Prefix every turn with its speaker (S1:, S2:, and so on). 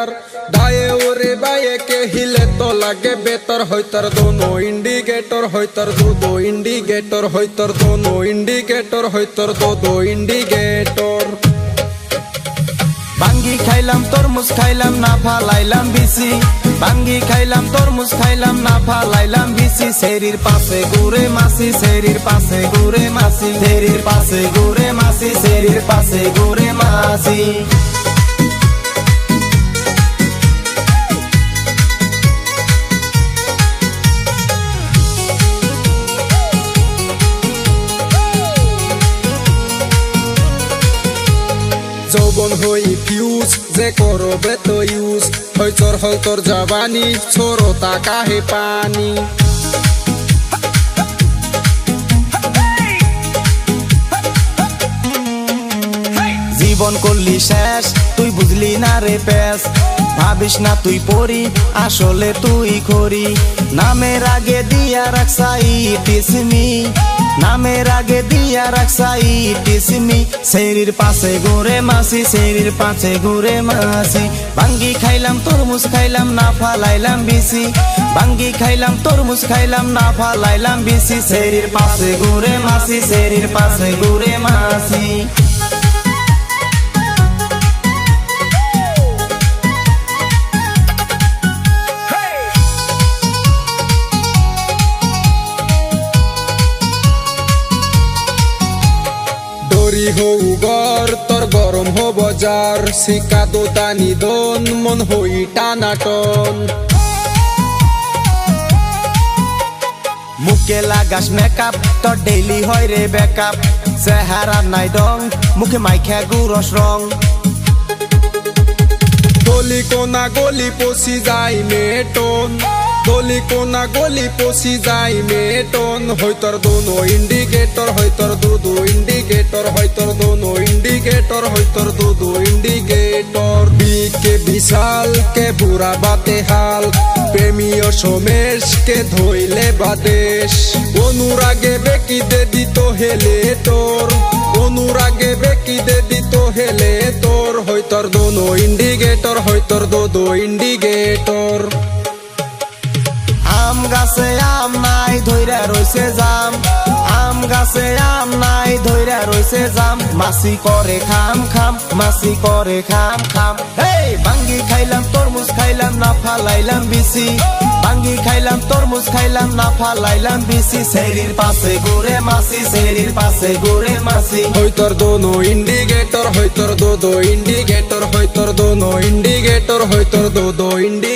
S1: indicator दाए ओरे बाए के हिले तो लागे बेहतर होइतर दोनों इंडिकेटर होइतर दो इंडिकेटर होइतर दोनों इंडिकेटर होइतर दो इंडिकेटर
S2: बांगी खाइलाम तरमुज खाइलाम ना फालाइलाम बिसि बांगी खाइलाम तरमुज खाइलाम ना फालाइलाम बिसि शेरिर पासे घुरे मासी शेरिर पासे घुरे मासी शेरिर पासे घुरे मासी शेरिर पासे घुरे मासी
S1: যৌবন হই ফিউজ যে করবে তো ইউজ হয়তর জাবানি ছোড়তা কাহে পানি
S2: জীবন করলি শেষ তুই বুঝলি না রে পেশ ভাবিস না তুই পড়ি আসলে তুই খড়ি নামের আগে দিয়া রাখসাই টিসমি নামের আগে দিয়া রাখসাই টিসমি শরীর পাশে ঘুরে মাসি শরীর পাশে ঘুরে মাসি বাঙ্গি খাইলাম তরমুজ খাইলাম না ফালাইলাম বিসি বাঙ্গি খাইলাম তরমুজ খাইলাম না ফালাইলাম বিসি শরীর পাশে ঘুরে মাসি শরীর পাশে ঘুরে মাসি
S1: হৌ গর তোর গরম হো বজার শিকা দোতানি দন মন হই টানাটন
S2: মুখে লাগাস মেকআপ তোর ডেইলি হয় রে বেকআপ চেহারা নাই ডং মুখে মাইখা গুরস রং
S1: গলি কোনা গলি পশি যাই মেটন গলি কোনা গলি পশি যাই মেটন হয়তর দোনো ইন্ডিকেটর হয়তর দো ইন্ডিকেটর হয়তর দোনো ইন্ডিকেটর হয়তর দো ইন্ডিকেটর বিকে বিশাল কে বুড়া বাতে হাল প্রেমীয় সমেশ কে ধইলে বাদেশ অনুরাগে বেকি দে দিত হেলে তোর অনুরাগে বেকি দে দিত হেলে তোর হয়তর দোনো ইন্ডিকেটর হয়তর দো ইন্ডিকেটর
S2: আম গাছে আম নাই ধইরা রইছে জাম আম গাছে আম নাই ধইরা রইছে জাম মাসি করে খাম খাম মাসি করে খাম খাম হেই বাঙ্গি খাইলাম তরমুজ খাইলাম না ফালাইলাম বিসি বাঙ্গি খাইলাম তরমুজ খাইলাম না ফালাইলাম বিসি শরীর পাশে ঘুরে মাসি শরীর পাশে ঘুরে মাসি
S1: হয়তর দোনো ইন্ডিকেটর হয়তর দো ইন্ডিকেটর হয়তর দোনো ইন্ডিকেটর হয়তর দো ইন্ডিকেটর